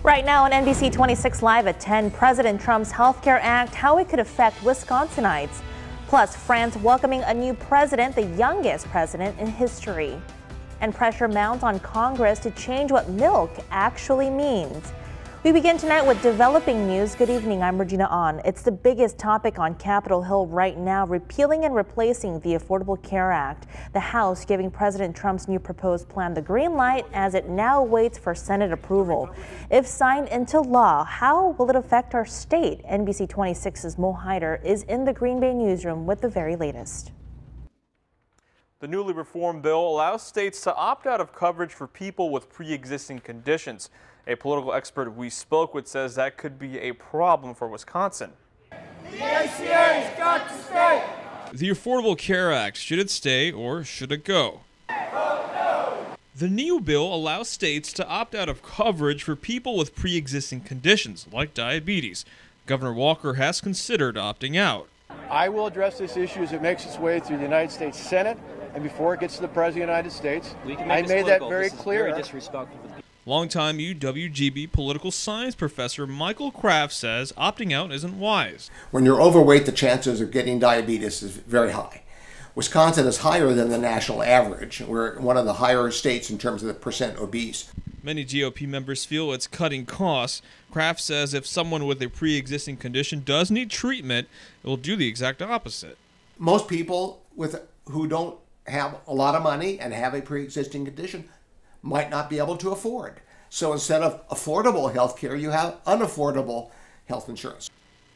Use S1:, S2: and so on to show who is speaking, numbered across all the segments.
S1: Right now on NBC 26 Live at 10, President Trump's Healthcare Act, how it could affect Wisconsinites. Plus, France welcoming a new president, the youngest president in history. And pressure mounts on Congress to change what milk actually means. We begin tonight with developing news. Good evening, I'm Regina Ahn. It's the biggest topic on Capitol Hill right now, repealing and replacing the Affordable Care Act. The House giving President Trump's new proposed plan the green light as it now waits for Senate approval. If signed into law, how will it affect our state? NBC 26's Mo Hyder is in the Green Bay newsroom with the very latest.
S2: The newly reformed bill allows states to opt out of coverage for people with pre-existing conditions. A political expert we spoke with says that could be a problem for Wisconsin.
S3: The ACA's got to stay.
S4: The Affordable Care Act, should it stay or should it go?
S3: Vote no.
S4: The new bill allows states to opt out of coverage for people with pre-existing conditions like diabetes. Governor Walker has considered opting out.
S5: I will address this issue as it makes its way through the United States Senate and before it gets to the President of the United States. I made that very clear.
S4: Longtime UWGB political science professor Michael Kraft says opting out isn't wise.
S6: When you're overweight, the chances of getting diabetes is very high. Wisconsin is higher than the national average. We're one of the higher states in terms of the percent obese.
S4: Many GOP members feel it's cutting costs. Kraft says if someone with a pre-existing condition does need treatment, it will do the exact opposite.
S6: Most people who don't have a lot of money and have a pre-existing condition might not be able to afford. So instead of affordable health care, you have unaffordable health insurance.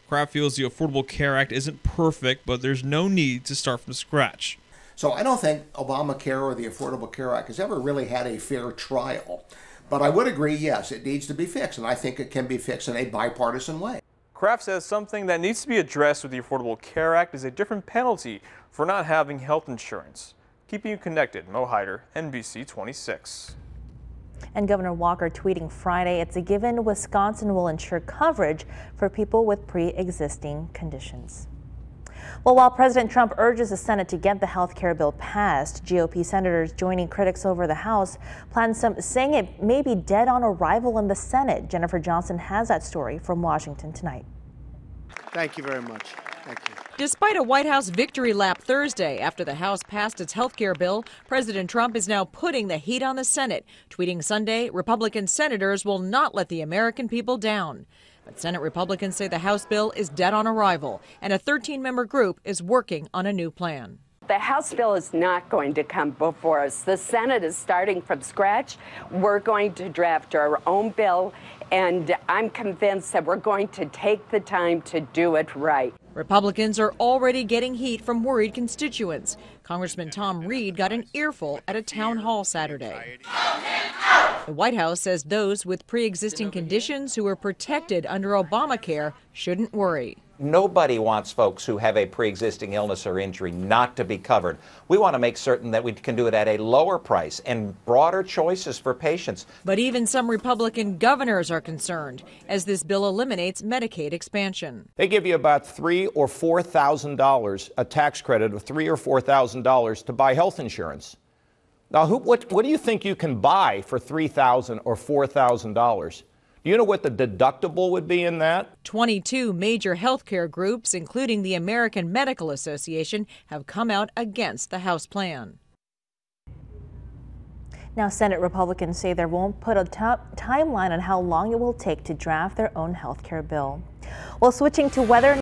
S4: Kraft feels the Affordable Care Act isn't perfect, but there's no need to start from scratch.
S6: So I don't think Obamacare or the Affordable Care Act has ever really had a fair trial. But I would agree, yes, it needs to be fixed, and I think it can be fixed in a bipartisan way.
S2: Kraft says something that needs to be addressed with the Affordable Care Act is a different penalty for not having health insurance. Keeping you connected, Mo Hyder, NBC 26.
S1: And Governor Walker tweeting Friday, it's a given Wisconsin will ensure coverage for people with pre-existing conditions. Well, while President Trump urges the Senate to get the health care bill passed, GOP senators joining critics over the House plan saying it may be dead on arrival in the Senate. Jennifer Johnson has that story from Washington tonight.
S5: Thank you very much. Thank you.
S7: Despite a White House victory lap Thursday after the House passed its health care bill, President Trump is now putting the heat on the Senate. Tweeting Sunday, Republican senators will not let the American people down. But Senate Republicans say the House bill is dead on arrival, and a 13-member group is working on a new plan.
S8: The House bill is not going to come before us. The Senate is starting from scratch. We're going to draft our own bill, and I'm convinced that we're going to take the time to do it right.
S7: Republicans are already getting heat from worried constituents. Congressman Tom Reed got an earful at a town hall Saturday. The White House says those with pre-existing conditions who are protected under Obamacare shouldn't worry.
S9: Nobody wants folks who have a pre-existing illness or injury not to be covered. We want to make certain that we can do it at a lower price and broader choices for patients.
S7: But even some Republican governors are concerned as this bill eliminates Medicaid expansion.
S10: They give you about $3,000 or $4,000, a tax credit of $3,000 or $4,000 to buy health insurance. Now, what do you think you can buy for $3,000 or $4,000? Do you know what the deductible would be in that?
S7: 22 major healthcare groups, including the American Medical Association, have come out against the House plan.
S1: Now, Senate Republicans say they won't put a timeline on how long it will take to draft their own health care bill. Well, switching to weather.